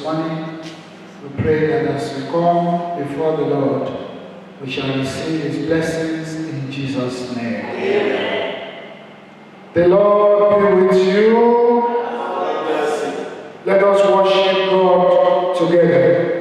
this morning. We pray that as we come before the Lord, we shall receive His blessings in Jesus' name. Amen. The Lord be with you. Let us worship God together.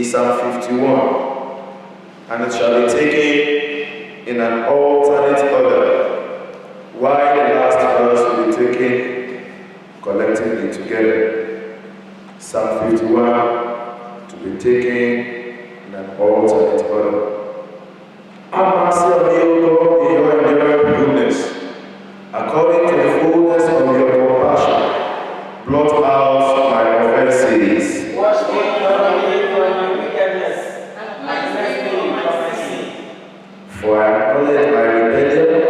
is Psalm 51, and it shall be taken in an alternate order, while the last verse will be taken collectively together. Psalm 51 to be taken in an alternate order. Have mercy on me, O God, in your enduring goodness. According to the fullness of your compassion, blot out my offenses. Wash me thoroughly from my wickedness, and cleanse me from my sin. For I acknowledge my rebellion,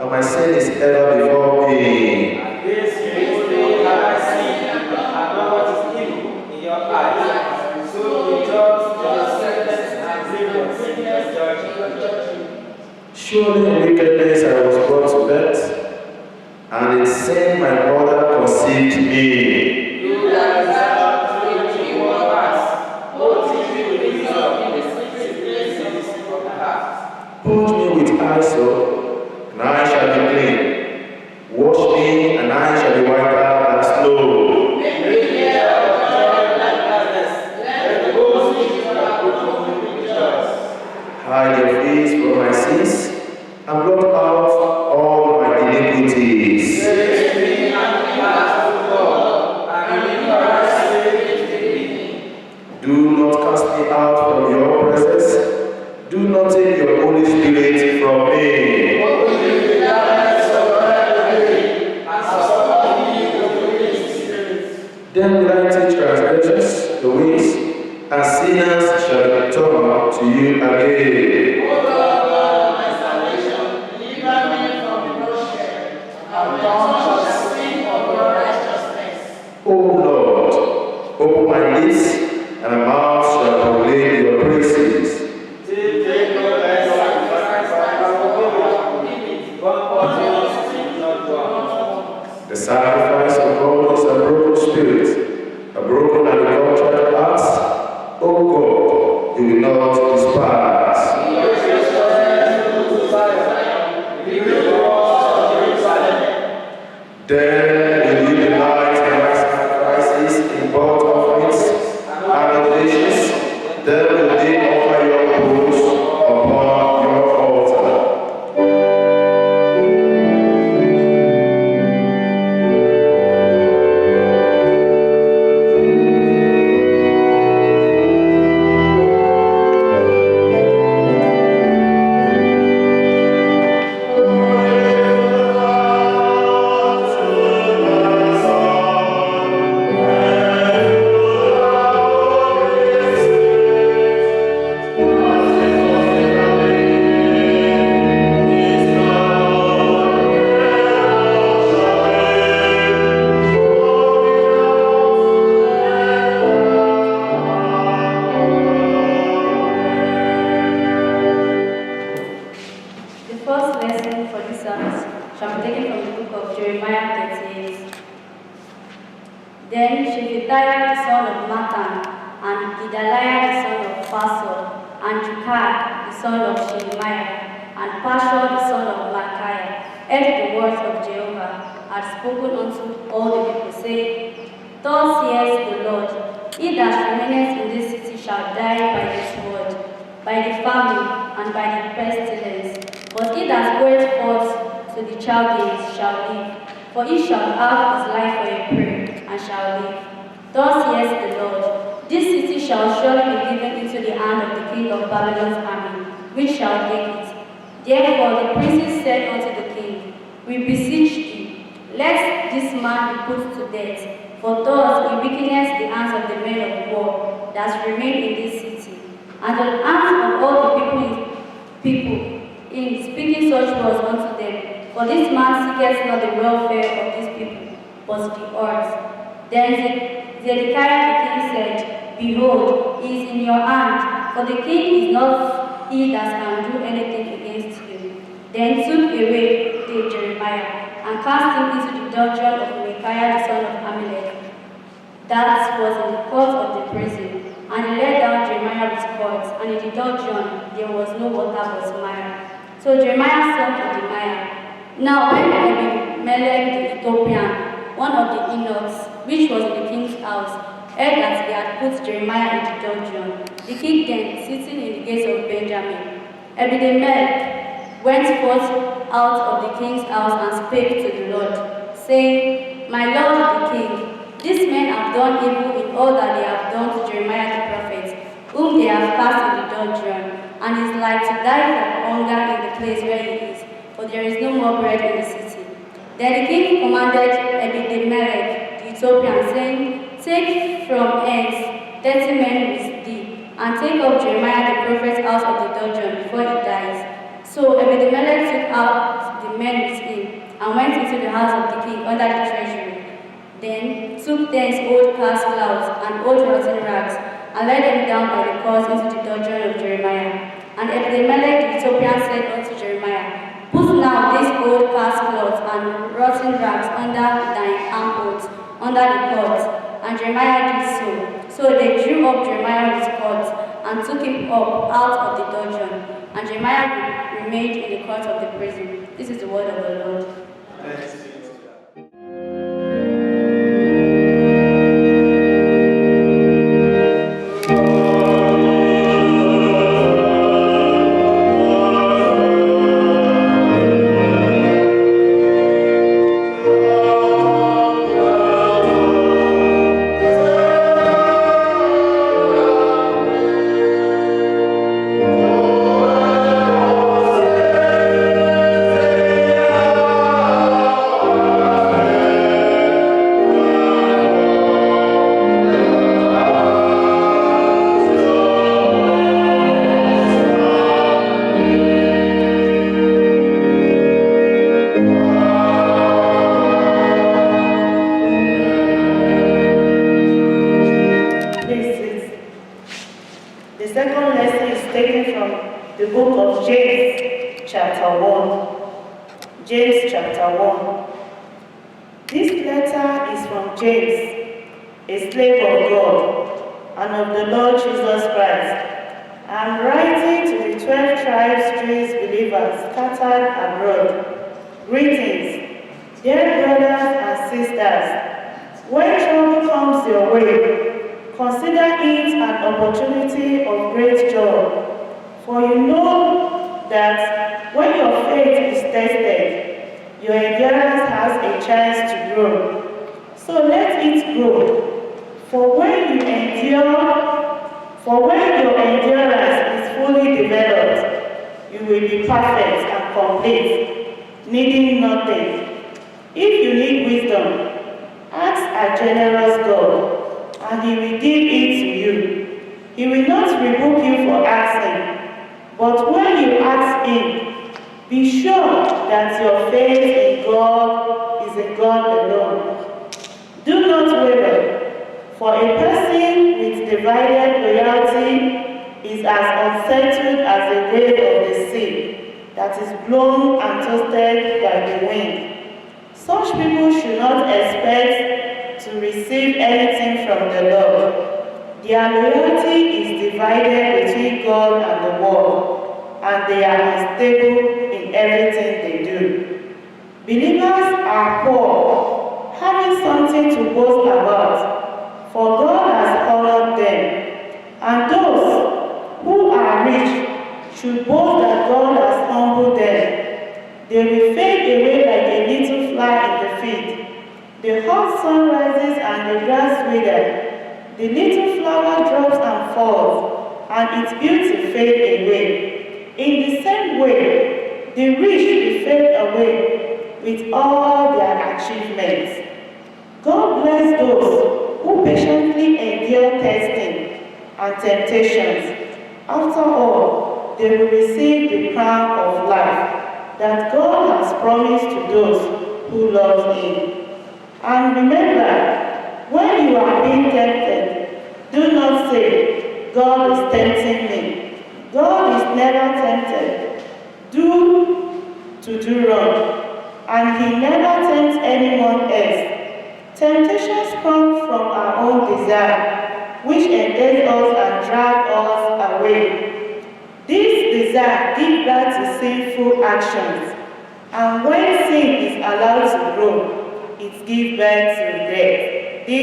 and my sin is ever before me. Against you have I sinned, and know what is evil in your eyes. So you judge the sinless and blameless in your judgment. Surely in wickedness I was brought to birth, and in sin my mother conceived me. You that desire to in one heart, both teach me wisdom in the secret places of the heart. Purge me with hyssop, and I shall be clean. Wash me, and I shall be whiter than snow. Make me hear of joy like gladness. Let the bones which you have broken rejoice. Hide your face from my sins, and blot out all my iniquities. Praise me and be glad to God, and remember I say Do not cast me out from your presence. Do not take your Holy Spirit from me. Then will I teach transgressors the ways, and sinners shall return to you again. O Lord, God, my salvation, deliver me from the bloodshed, and tongue shall sing of your righteousness. O Lord, open my lips, and my mouth shall proclaim your praises. Take no less sacrifice by our will, but what yours is not done. The sacrifice of God is a broken spirit, a broken and a contrite heart. O God, you will not despise. Then will you delight in my sacrifices in burnt offerings and oblations. Then will they offer your bulls upon your altar. The first lesson for this service shall be taken from the book of Jeremiah 38. Then Shephatiah the son of Matan, and Gedaliah the son of Pasor, and Jukai the son of Shemaiah, and Pashur the son of Malchiah, heard the words of Jehovah, had spoken unto all the people, saying, Thus saith the Lord, he that remaineth in this city shall die by the sword, by the famine, and by the pestilence. But he that goeth forth to the Chaldeans shall live, for he shall have his life for a prey, and shall live. Thus saith the Lord, this city shall surely be given into the hand of the king of Babylon's army, which shall take it. Therefore the princes said unto the king, We beseech thee, let this man be put to death, for thus he weakeneth the hands of the men of war that remain in this city, and the hands of all the people in speaking such words unto them. For this man seeketh not the welfare of these people, but the earth. Then Zedekiah the king said, Behold, he is in your hand, for the king is not he that can do anything against you. Then took away Jeremiah, and cast him into the dungeon of Micaiah the son of Amalek, that was in the court of the prison. And he let down Jeremiah with cords, and in the dungeon there was no water but mire. So Jeremiah sunk in the mire. Now when Abimelech the Ethiopian, one of the eunuchs, which was in the king's house, heard that he had put Jeremiah in the dungeon, The king then, sitting in the gates of Benjamin, Ebimelech went forth out of the king's house and spake to the Lord, saying, My lord the king, these men have done evil in all that they have done to Jeremiah the prophet, whom they have cast in the dungeon, and is like to die from hunger in the place where he is, for there is no more bread in the city. Then the king commanded Ebimelech the Ethiopian, saying, Take from hence 30 men with thee, and take up Jeremiah the prophet out of the dungeon before he dies. So Ebimelech took out the men with him, and went into the house of the king under the treasury. Then took thence old cast clouds and old rotten rags, and let them down by the cords into the dungeon of Jeremiah. And Ebimelech the Ethiopian said unto Jeremiah, Put now these old cast cloths and rotten rags under thine armpits, under the cords. And Jeremiah did so. So they drew up Jeremiah with cords, and took him up out of the dungeon. And Jeremiah remained in the court of the prison. This is the word of the Lord. Thanks.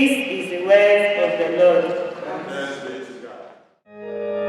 This is the word of the Lord. Thanks be to God.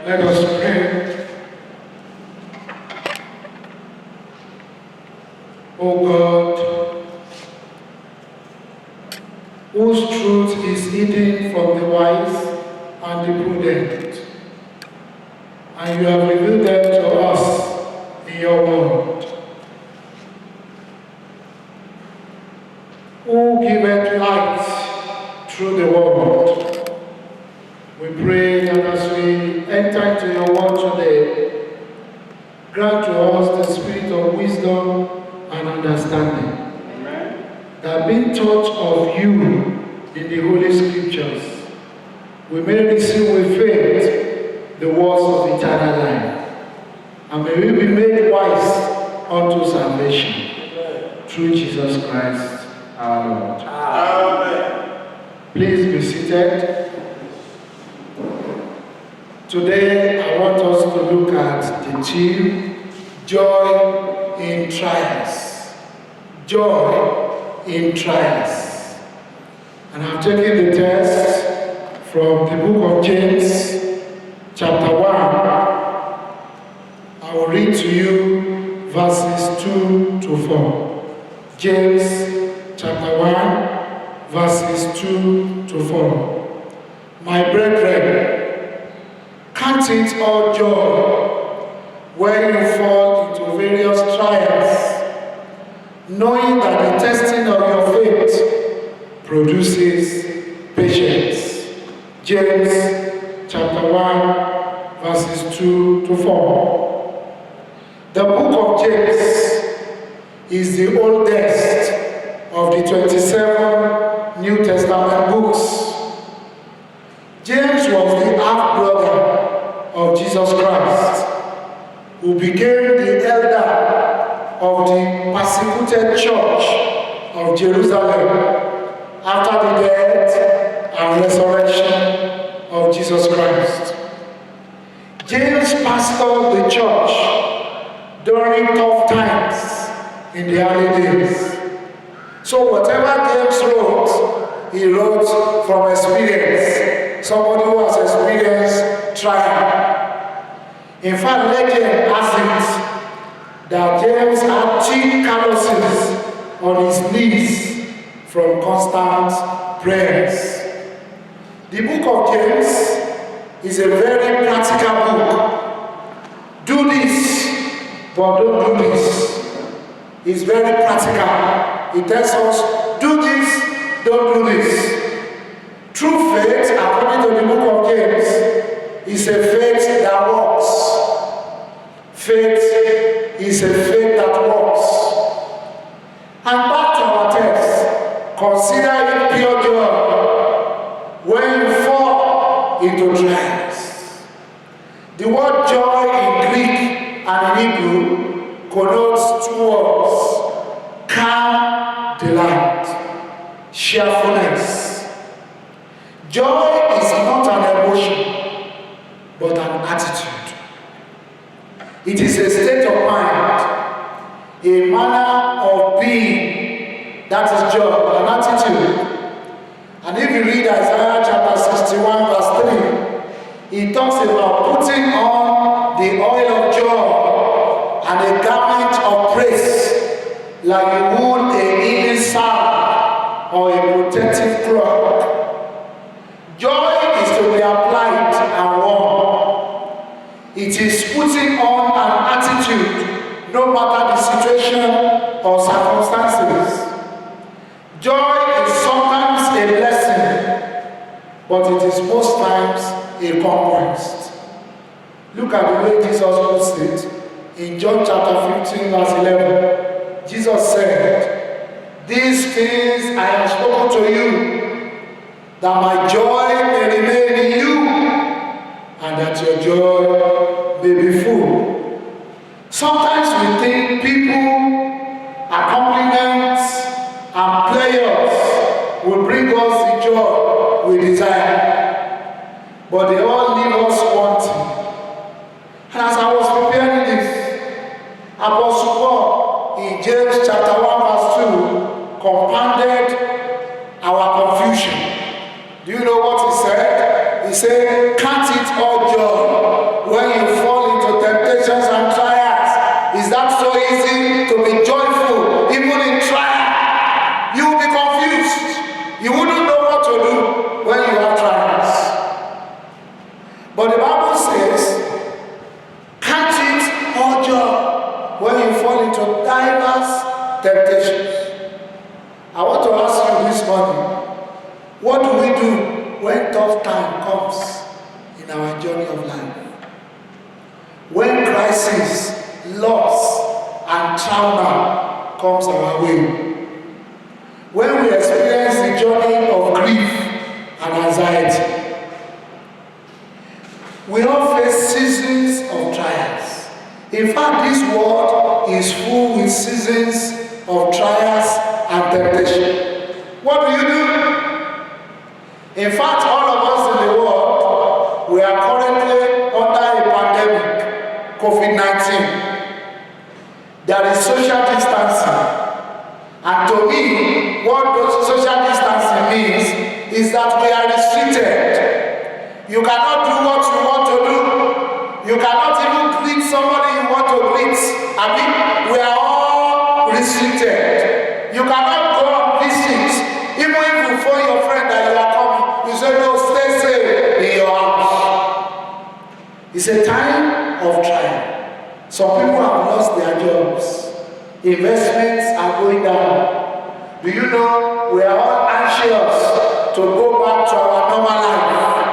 Let us pray. O God, whose truth is hidden from the wise and the prudent, and you have revealed them to us in your word. Who giveth light through the world. We pray that as we enter into your word today, grant to us the spirit of wisdom and understanding. Amen. That being taught of you in the Holy Scriptures, we may receive with faith the words of eternal life, and may we be made wise unto salvation. Amen. Through Jesus Christ our Lord. Amen. Please be seated. Today I want us to look at the theme, joy in trials. Joy in trials. And I'm taking the text from the book of James, chapter 1. I will read to you verses 2 to 4. James chapter 1, verses 2 to 4. My brethren, count it all joy when you fall into various trials, knowing that the testing of your faith produces patience. James chapter 1, verses 2 to 4. The book of James is the oldest of the 27 New Testament books. James was the half-brother of Jesus Christ, who became the elder of the persecuted church of Jerusalem after the death and resurrection of Jesus Christ. James pastored the church during tough times in the early days. So whatever James wrote, he wrote from experience. Somebody who has experienced trial. In fact, legend has it that James had thick calluses on his knees from constant prayers. The book of James is a very practical book. Do this, but don't do this. It's very practical. It tells us, do this, don't do this. True faith, according to the book of James, is a faith that works. Faith is a faith that works. And back to our text, consider it pure joy when you fall into trials. The word joy in Greek and in Hebrew connotes two words: calm delight, cheerfulness. Joy is not an emotion, but an attitude. It is a state of mind, a manner of being. That is joy, an attitude. And if you read Isaiah chapter 61 verse 3, it talks about putting on the oil of joy and a garment of praise, like you would a healing salve or a protective cloth. Joy is to be applied and worn. It is putting on an attitude, no matter the situation or circumstances. Joy is sometimes a blessing, but it is most times a conquest. Look at the way Jesus puts it. In John chapter 15 verse 11, Jesus said, "These things I have spoken to you, that my joy may remain in you, and that your joy may be full." Sometimes we think people, accomplishments, and players will bring us the joy we desire, but they all leave us wanting. And as I was preparing this, Apostle Paul in James chapter 1 verse 2 compounded our confusion. Do you know what he said? He said, "Count it all joy temptations. I want to ask you this morning, what do we do when tough time comes in our journey of life? When crisis, loss, and trauma comes our way? When we experience the journey of grief and anxiety? We all face seasons of trials. In fact, this world is full with seasons of trials and temptation. What do you do? In fact, all of us in the world, we are currently under a pandemic, COVID-19. There is social distancing. And to me, what those social distancing means is that we are restricted. You cannot do what you want to do. You cannot even greet somebody you want to greet. I mean, we are all restricted. You cannot go on visits. Even if you phone your friend that you are coming, you say, no, stay safe in your house. It's a time of trial. Some people have lost their jobs. Investments are going down. Do you know we are all anxious to go back to our normal life,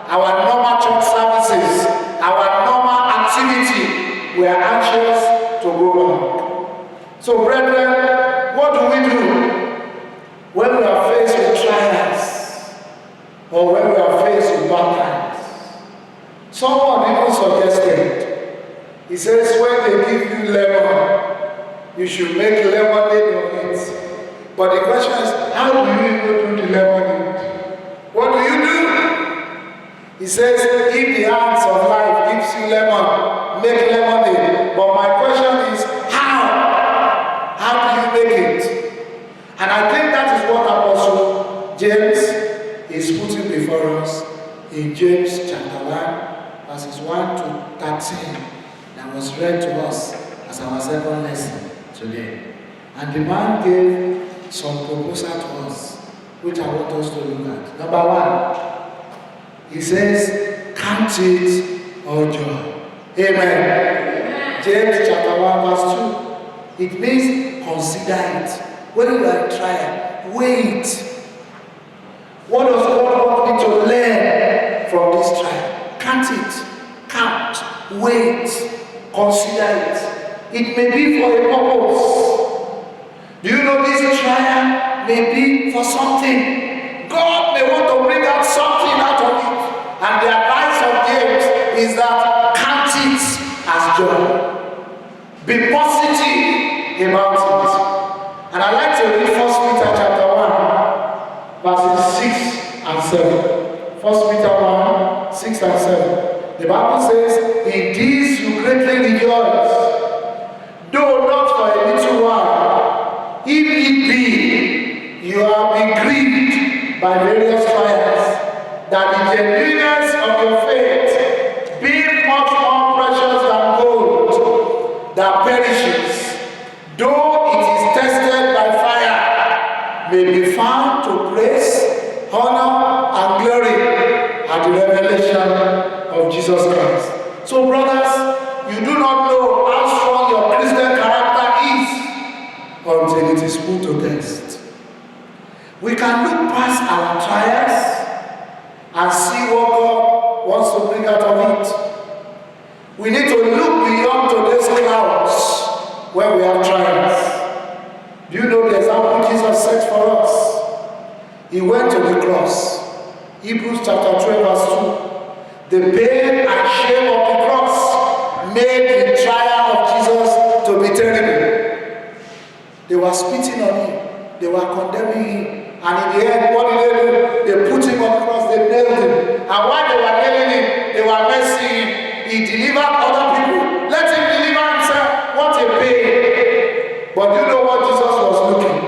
our normal church services, our normal activity? We are anxious to go back. So, brethren, what do we do when we are faced with trials or when we are faced with bad times? Someone even suggested, he says, when they give you lemon, you should make lemonade of it. But the question is, how do you even do the lemonade? What do you do? He says, if the hands of life gives you lemon, make lemonade. But my question is, how? How do you make it? And I think that is what Apostle James is putting before us in James chapter 1, verses 1 to 13, that was read to us as our second lesson today. And the man gave some proposal to us, which I want us to look at. Number one, he says, count it all joy. Amen. James chapter 1 verse 2. It means consider it. When you are in trial, wait. What does God want me to learn from this trial? Count it. Count. Wait. Consider it. It may be for a purpose. Do you know this trial may be for something? God may want to bring out something out of it. And the advice of James is that count it as joy. Be positive about it. And I like to read 1 Peter chapter 1, verses 6 and 7. 1 Peter 1, 6 and 7. The Bible says, in this you greatly rejoice, though not for a little while, if it be, you have been grieved by various trials, that the genuineness of your faith, being much more precious than gold, that perishes, though it is tested by fire, may be found to praise, honor, and glory at the revelation of Jesus Christ. So, brothers, you do not know how strong your Christian character is until it is put to test. We can look past our trials and see what God wants to bring out of it. We need to look beyond today's clouds when we have trials. Do you know the example Jesus set for us? He went to the cross. Hebrews chapter 12 verse 2. The pain and shame of the cross made the trial of Jesus to be terrible. They were spitting on him. They were condemning him. And in the end, what did they do? They put him on the cross. They nailed him. And while they were nailing him, they were mercing him. He delivered other people. Let him deliver himself. What a pain. But do you know what Jesus was looking?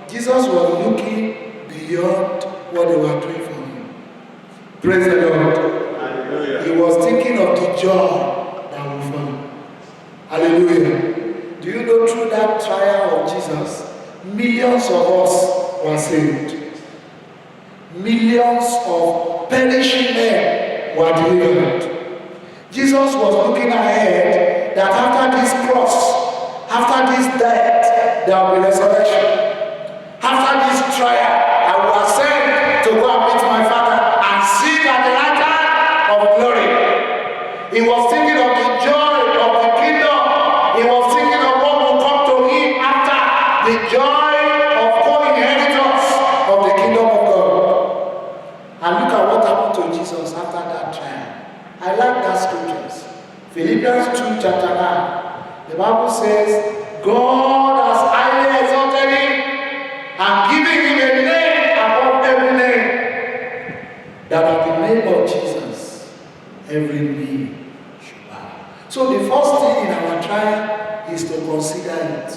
Jesus was looking beyond what they were doing for him. Praise the Lord. Hallelujah. He was thinking of the joy that will follow. Hallelujah. Do you know through that trial of Jesus, millions of us were saved. Millions of perishing men were delivered. Jesus was looking ahead that after this cross, after this death, there will be He was thinking of the joy of the kingdom. He was thinking of what will come to him after the joy of co-inheritance of the kingdom of God. And look at what happened to Jesus after that trial. I like that scriptures. Philippians 2 chapter 9. The Bible says, God has highly exalted him and given him a name above every name, that at the name of Jesus, every knee should bow. So the first thing in our trial is to consider it.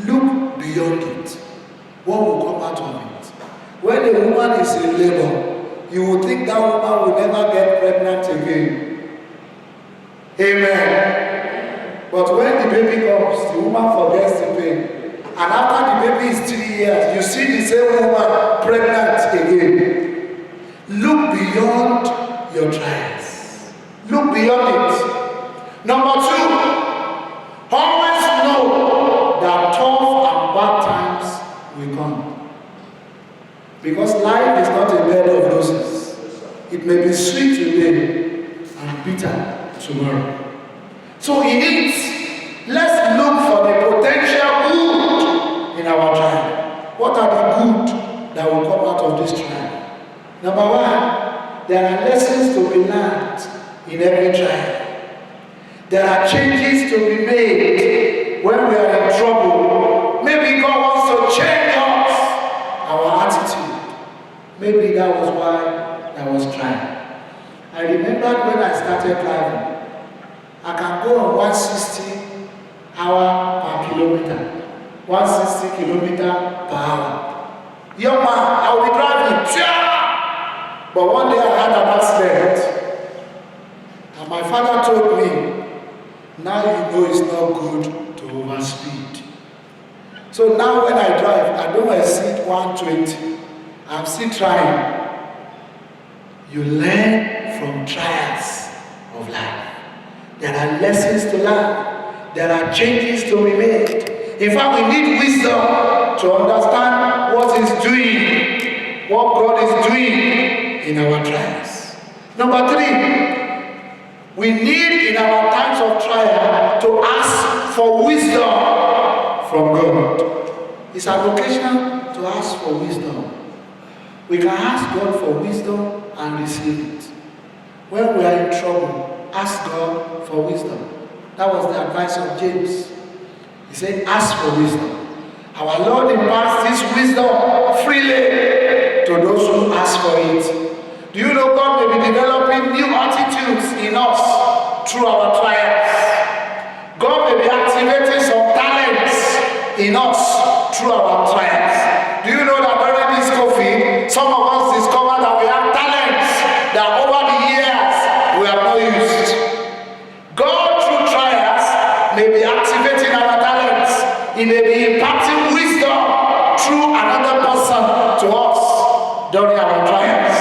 Look beyond it. What will come out of it? When a woman is in labor, you will think that woman will never get pregnant again. Amen. But when the baby comes, the woman forgets the pain. And after the baby is 3 years, you see the same woman pregnant again. Look beyond your trials. Look beyond it. Number 2, always know that tough and bad times will come. Because life is not a bed of roses. It may be sweet today and bitter tomorrow. So in it, let's look for the potential good in our trial. What are the good that will come out of this trial? Number 1, there are lessons to be learned in every trial. There are changes to be made when we are in trouble. Maybe God wants to change us, our attitude. Maybe that was why I was trying. I remembered when I started driving, I can go on 160 hour per kilometer, 160 kilometer per hour. Young man, I will be driving, but one day I had an accident, and my father told me, now you know it's not good to overspeed. So now when I drive, I don't exceed 120. I'm still trying. You learn from trials of life. There are lessons to learn. There are changes to be made. In fact, we need wisdom to understand what is doing, what God is doing in our trials. Number 3, we need in our times of trial to ask for wisdom from God. It's an occasion to ask for wisdom. We can ask God for wisdom and receive it. When we are in trouble, ask God for wisdom. That was the advice of James. He said, ask for wisdom. Our Lord imparts this wisdom freely to those who ask for it. Do you know God may be developing new attitudes in us through our trials? God may be activating some talents in us through our trials. Do you know that during this COVID, some of us discovered that we have talents that over the years we have not used. God through trials may be activating our talents. He may be imparting wisdom through another person to us during our trials.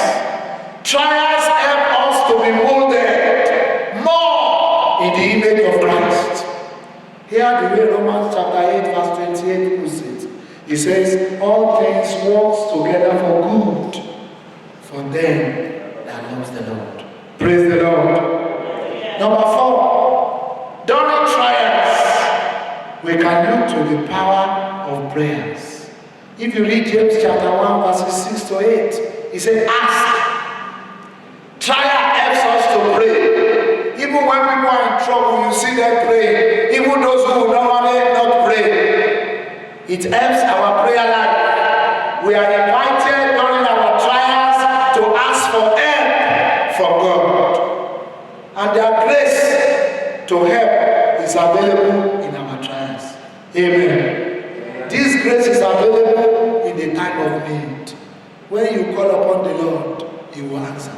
Trials help us to be molded more in the image of Christ. Hear the way Romans chapter 8 verse 28 puts it. He says, all things work together for good for them that loves the Lord. Praise the Lord. Number 4, during trials, we can look to the power of prayers. If you read James chapter 1 verses 6 to 8, he said, ask. Trial helps us to pray. Even when people are in trouble, you see them praying. Even those who normally not pray. It helps our prayer life. We are invited during our trials to ask for help from God. And their grace to help is available in our trials. Amen. This grace is available in the time of need. When you call upon the Lord, He will answer.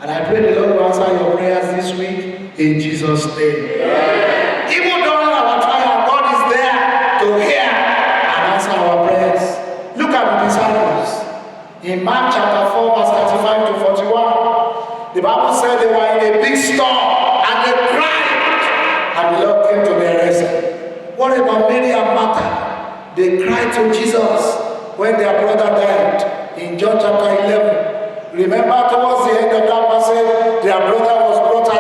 And I pray the Lord will answer your prayers this week in Jesus' name. Amen. Even during our trial, God is there to hear and answer our prayers. Look at the disciples. In Mark chapter 4, verse 35 to 41, the Bible said they were in a big storm and they cried, and the Lord came to their rescue. What about Mary and Martha? They cried to Jesus when their brother died in John chapter 11. Remember, towards the end of that passage, their brother was brought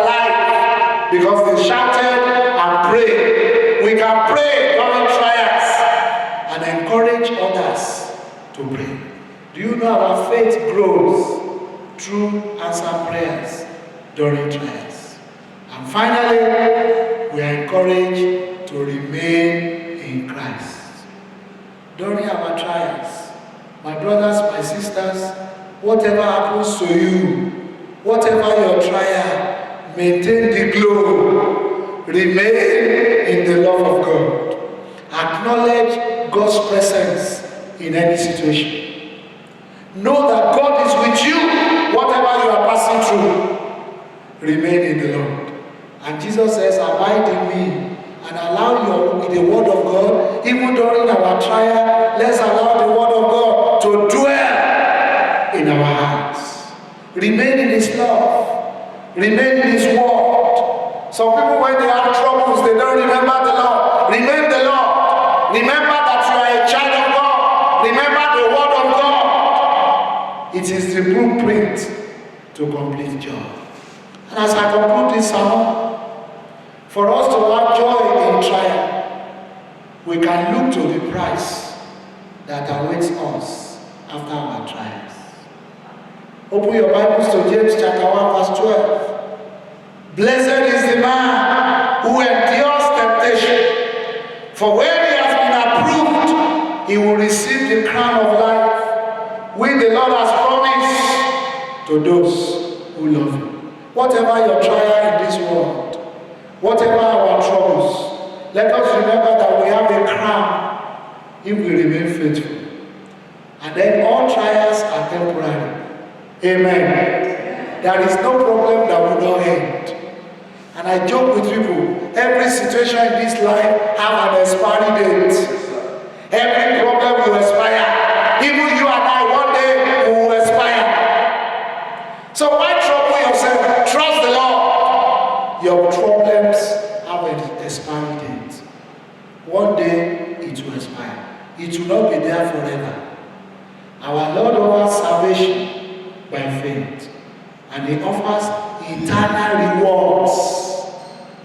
faith grows through answered prayers during trials. And finally, we are encouraged to remain in Christ. During our trials, my brothers, my sisters, whatever happens to you, whatever your trial, maintain the glow, remain in the love of God. Acknowledge God's presence in any situation. Know that God is with you, whatever you are passing through. Remain in the Lord. And Jesus says, abide in me and allow the word of God, even during our trial, let's allow the word of God to dwell in our hearts. Remain in His love. Remain in His word. Some people, when they have troubles, they don't remember the Lord. Remember the Lord. Remember that you are a child of God. Remember the word of God. It is the blueprint to complete joy. And as I conclude this sermon, for us to have joy in trial, we can look to the price that awaits us after our trials. Open your Bibles to James chapter 1 verse 12. Blessed is the man who endures temptation, for when he has been approved, he will receive the crown of life, which the Lord has promised to those who love Him. Whatever your trial in this world, whatever our troubles, let us remember that we have a crown if we remain faithful. And then all trials are temporary. Amen. There is no problem that will not end. And I joke with people, every situation in this life have an expiry date. Every problem will expire. Even you and I, one day, will expire. So why trouble yourself? Trust the Lord. Your problems have an expiry date. One day, it will expire. It will not be there forever. Our Lord offers salvation by faith. And He offers eternal rewards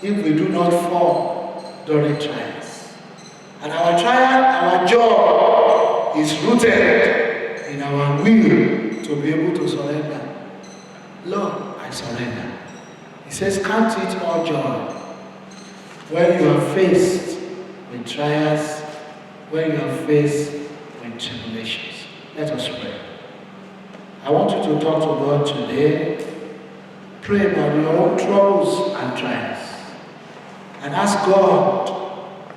if we do not fall during trials. And our trial, our joy is rooted in our will to be able to surrender. Lord, I surrender. He says, count it all joy when you are faced with trials, when you are faced with tribulations. Let us pray. I want you to talk to God today. Pray about your own troubles and trials. And ask God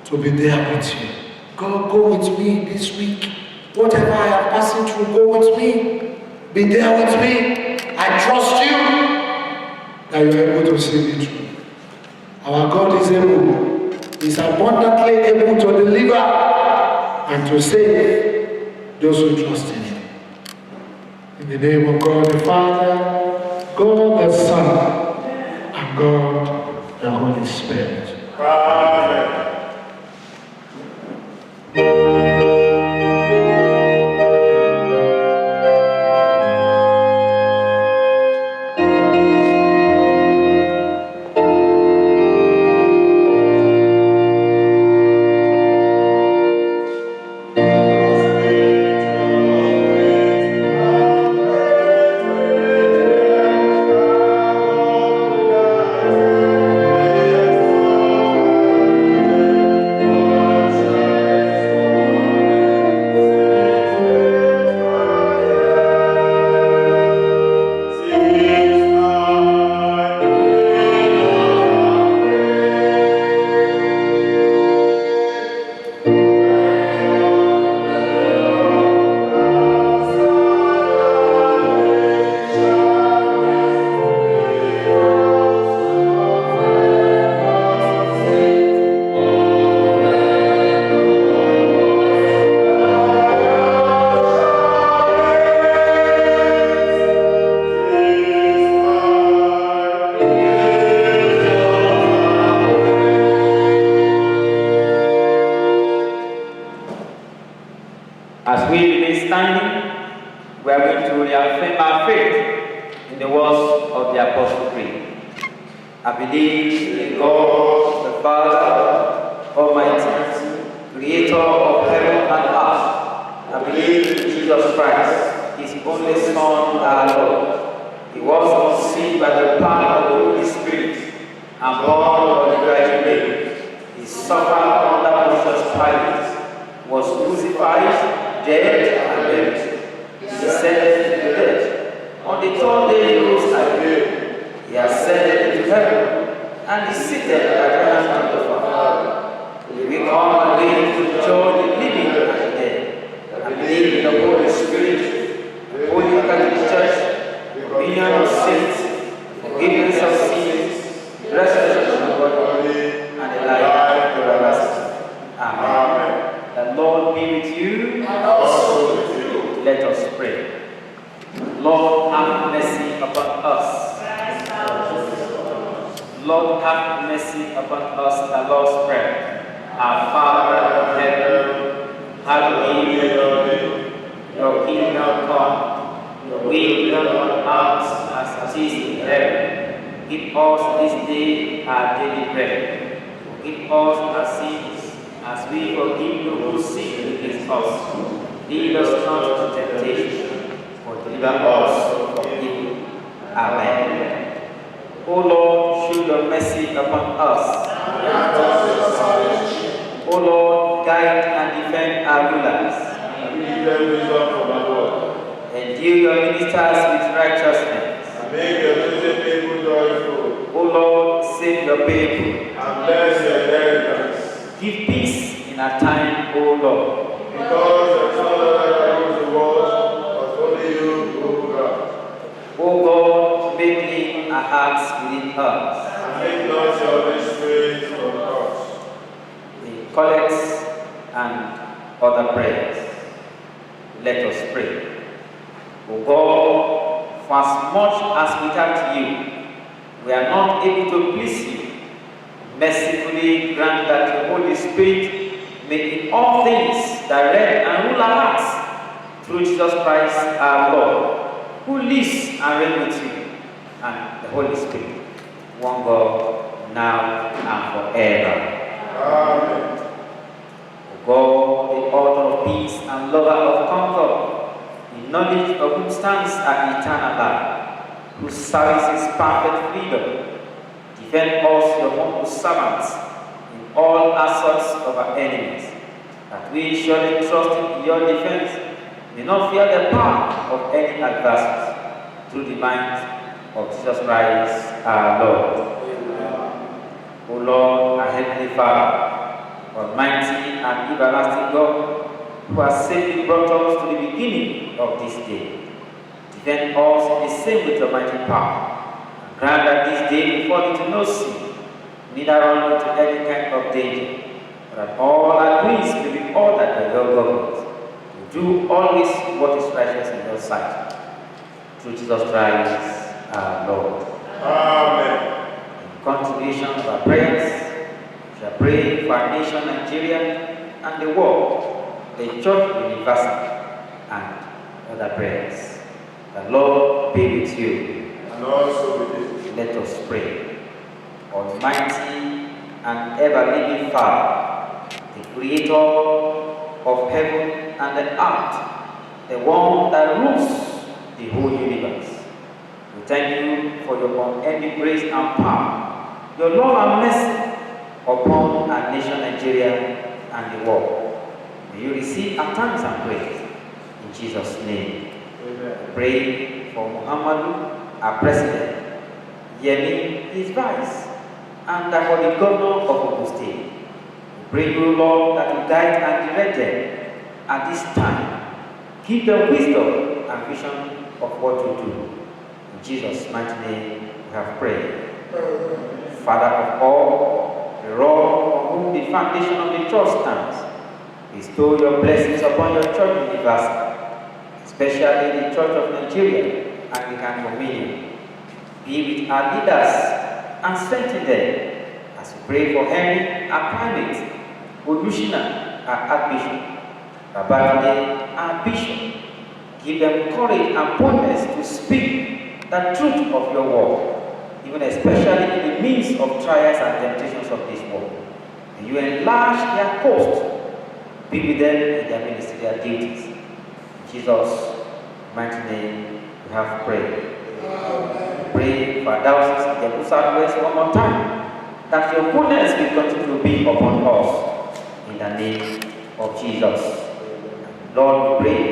to be there with you. God, go with me this week. Whatever I am passing through, go with me. Be there with me. I trust you that you are able to see me through. Our God is able. He is abundantly able to deliver and to save those who trust in Him. In the name of God the Father, God the Son, and God the Holy Spirit. Amen. As we remain standing, we are going to reaffirm our faith in the words of the Apostle Creed. I believe in God, the Father Almighty, Creator of heaven and earth. I believe in Jesus Christ, his only Son, our Lord. He was conceived by the power of the Holy Spirit and born of the Virgin Mary. He suffered under Pontius Pilate, was crucified, dead, and buried. He descended into the dead. On the third day he rose again. He ascended into heaven and is seated at the right hand of the Father. He will come again to judge the living and the dead. I believe in the Holy Spirit, the Holy Catholic Church, the communion of saints, forgiveness of sins, resurrection of the body, and the life everlasting. Amen. The Lord be with you, And also with you. Let us pray. Lord, have mercy upon us. Lord, have mercy upon us, the Lord's Prayer. Our Father in heaven, hallowed be your name. Your kingdom come, your will be done on earth as it is in heaven. Give us this day our daily bread. Forgive us our sins, as we forgive those who sin against us. Lead us not into temptation, but deliver us from evil. Amen. O Lord, show your mercy upon us. O Lord, guide and defend our rulers. And give them wisdom from above. Endue your ministers with righteousness. And make your chosen people joyful. O Lord, save your people. And bless your inheritance. Give peace in our time, O Lord. Because there is no other that rules the world, but only you, O God. O God, make clean our hearts within us. And make not your Holy Spirit from us. The collects and other prayers. Let us pray. O God, for as much as without you we are not able to please you, mercifully grant that the Holy Spirit may in all things direct and rule our hearts through Jesus Christ our Lord, who lives and reigns with you and the Holy Spirit, one God, now and forever. Amen. O God, the author of peace and lover of comfort, in knowledge of whom stands our eternal life, whose service is perfect freedom, defend us, your humble servants, in all assaults of our enemies, that we surely trust in your defense, may not fear the power of any adversaries, through the might of Jesus Christ our Lord. O Lord, our Heavenly Father, Almighty and everlasting God, who has safely brought us to the beginning of this day, defend us in the same with your mighty power, and grant that this day we fall into no sin, neither run into any kind of danger, but that all our ways may be ordered by your government, to do always what is righteous in your sight. Through Jesus Christ our Lord. Amen. In continuation of our prayers, we shall pray for our nation, Nigeria, and the world, the Church Universal, and other prayers. The Lord be with you. And also with you. Let us pray. Almighty and ever-living Father, the Creator of heaven and the earth, the one that rules the whole universe, we thank you for your unending grace and power, your love and mercy upon our nation, Nigeria, and the world. May you receive our thanks and praise. In Jesus' name. Amen. We pray for Muhammadu, our president, Yemi, his vice, and for the governor of Ogun State. We pray, you, Lord, that you guide and direct them at this time. Give them wisdom and vision of what to do. In Jesus' mighty name we have prayed. Father of all, the rock on whom the foundation of the church stands, bestow your blessings upon your church universal, especially the Church of Nigeria, Anglican Communion. Be with our leaders and strengthen them as we pray for Henry, our primate, Olushina, our archbishop, Babade, our bishop. Give them courage and boldness to speak the truth of your word, even especially in the midst of trials and temptations of this world. May you enlarge their coast, be with them in their ministerial duties. In Jesus' mighty name we have prayed. Pray for Diocese Ijebu Southwest one more time, that your goodness will continue to be upon us in the name of Jesus. Lord, we pray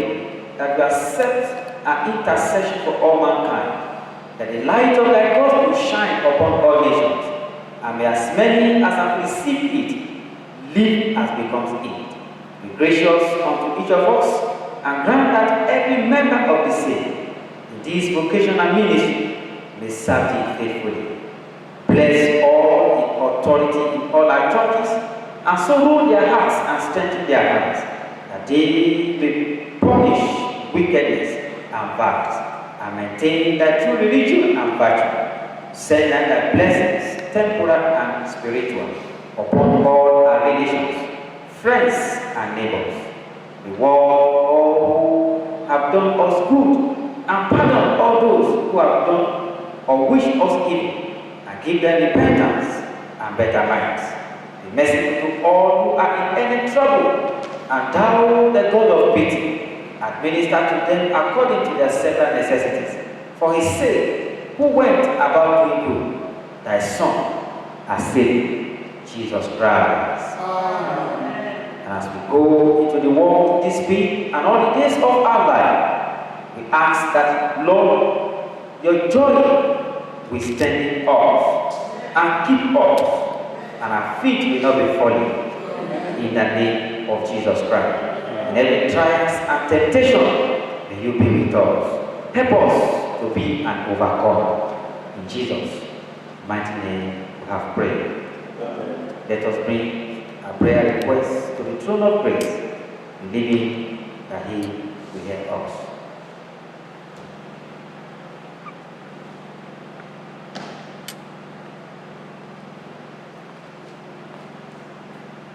that you accept our intercession for all mankind, that the light of thy gospel will shine upon all nations, and may as many as have received it live as becomes it. Be gracious unto each of us, and grant that every member of the same in this vocation and ministry may serve thee faithfully. Bless all in authority in all our churches, and so rule their hearts and strengthen their hands, that they may punish wickedness and vice, and maintain their true religion and virtue. Send down thy blessings, temporal and spiritual, upon all our relations, friends and neighbors. Reward all who have done us good, and pardon all those who have done or wish us evil, and give them repentance and better minds. Be merciful to all who are in any trouble, and thou, the God of pity, administer to them according to their several necessities. For his sake, who went about doing good, thy Son, our Savior, Jesus Christ. Amen. And as we go into the world this week and all the days of our life, we ask that, Lord, your joy will strengthen us and keep us, and our feet will not be falling, in the name of Jesus Christ. In every trials and temptation, may you be with us. Help us to be an overcomer. In Jesus' mighty name we have prayed. Let us bring our prayer requests to the throne of grace, believing that he will hear us.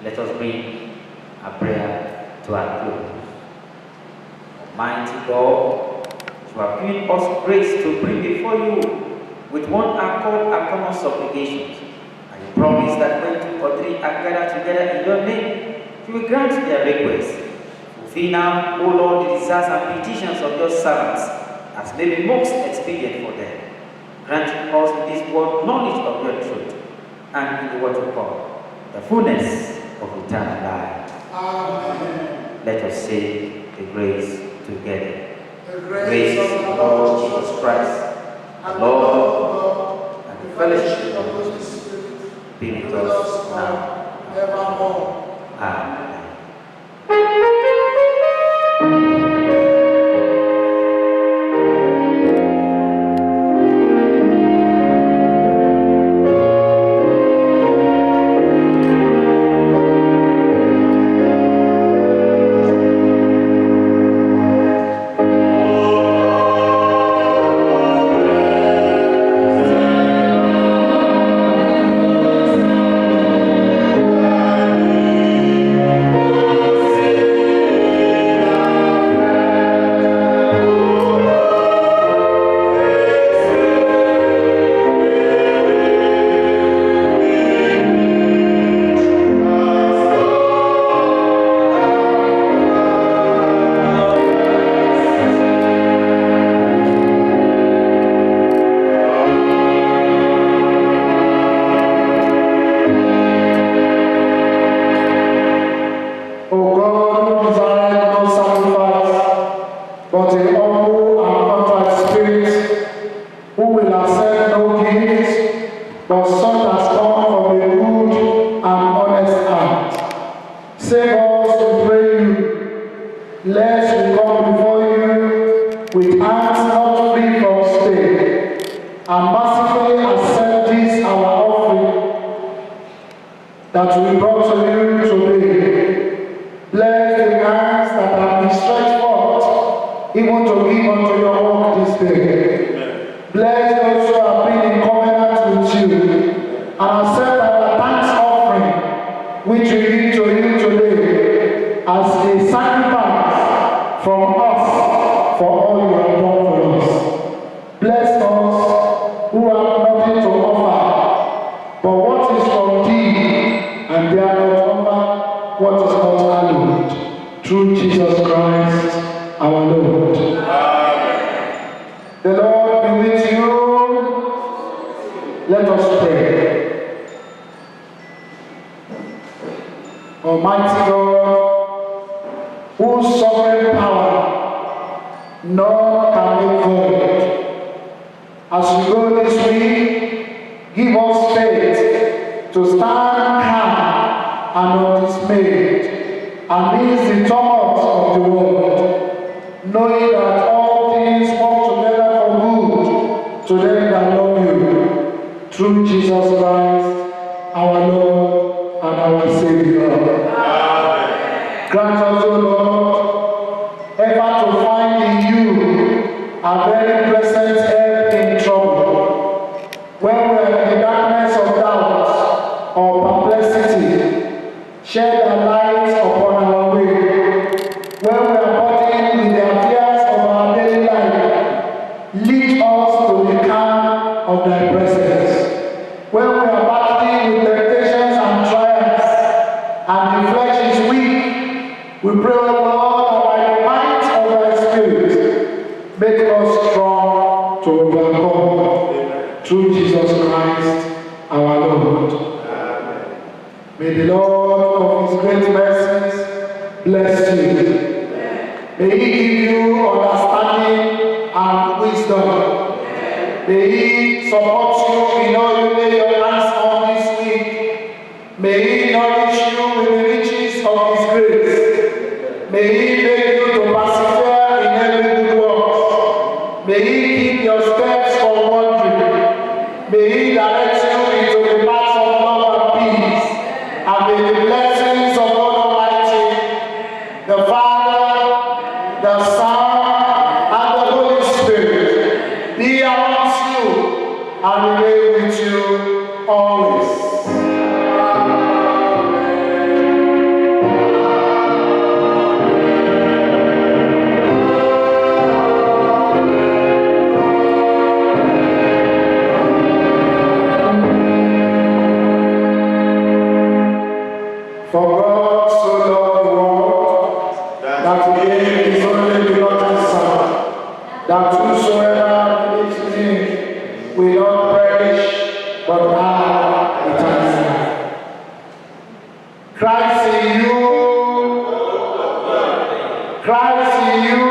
Let us bring our prayer to our close. Almighty God, you have given us grace to bring before you with one accord our common supplications. And you promise that when 2 or 3 are gathered together in your name, you will grant their requests. Fulfill now, O Lord, the desires and petitions of your servants, as may be most expedient for them. Grant us in this world knowledge of your truth, and in the word to come, the fullness of eternal life. Amen. Let us say the grace together. The Grace of the Lord Jesus Christ, the Lord, and the fellowship of the Holy Spirit be with us now and evermore. Amen. Through Jesus Christ, our Lord. Amen. Almighty God, whose sovereign power none can make void. As we go this week, give us faith to stand calm and undismayed amidst the tumult of the world, knowing that all things work together for good to them that love you, through Jesus Christ, our Lord and our Savior. Amen. Grant us, O Lord, ever to find in you a very present help in trouble. When we are in the darkness of doubt or perplexity, shed a light upon our way. When we are burdened with the affairs of our daily life, lead us to the calm of thy presence. When we are battling with temptations and trials, and the flesh is weak, we pray, O Lord, that by the might of thy Spirit, make us strong to overcome. Through Jesus Christ, our Lord. Amen. May the Lord of his great mercies bless you. Amen. May he give you understanding and wisdom. Amen. May he support you in all you lay your hands on this week. May he nourish you with the riches of his grace. May he make you to persevere in every good work. May he keep your steps from wandering. May he direct you into the paths of love and peace. And may the blessings of God Almighty, the Father, the Son, and the Holy Spirit be amongst you and remain with you always. For God so loved the world that he gave his only begotten Son, that whosoever believes in him will not perish but have eternal life. Christ in you, Christ in you,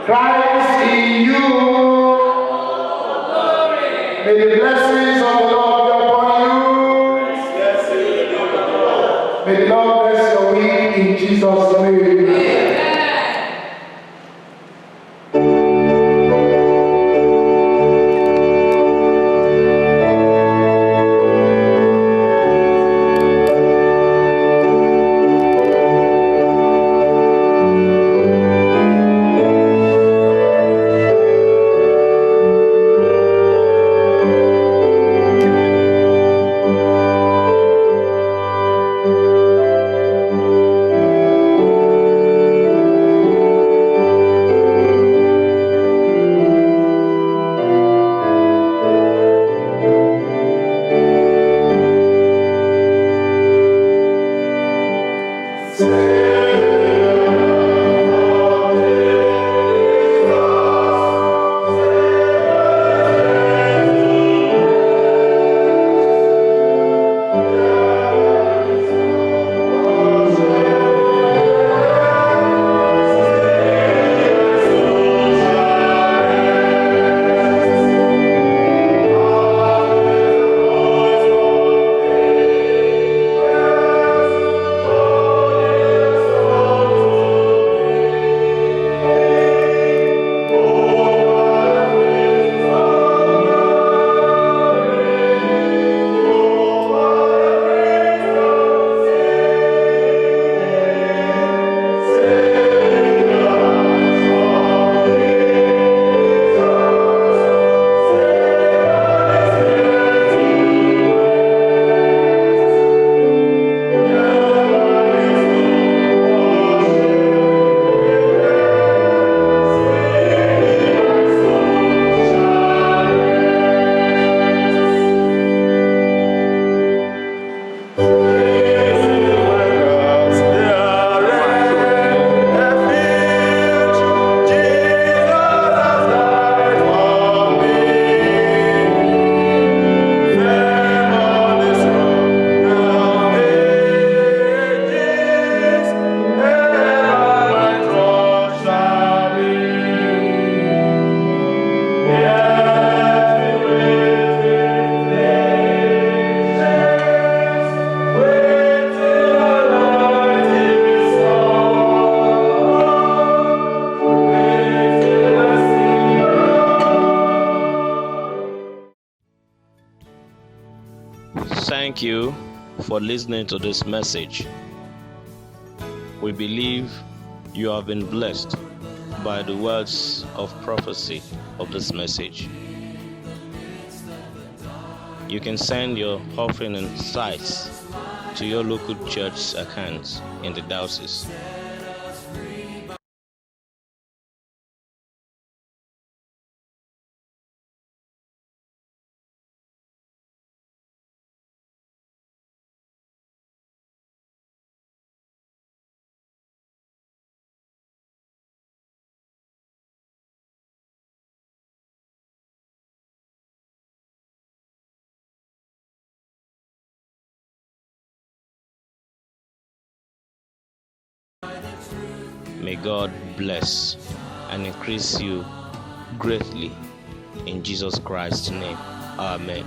Christ in you. May the blessings of the Lord be upon you. May the Lord bless your week in Jesus' name. Thank you for listening to this message. We believe you have been blessed by the words of prophecy of this message. You can send your offering and tithes to your local church accounts in the Diocese. May God bless and increase you greatly in Jesus Christ's name. Amen.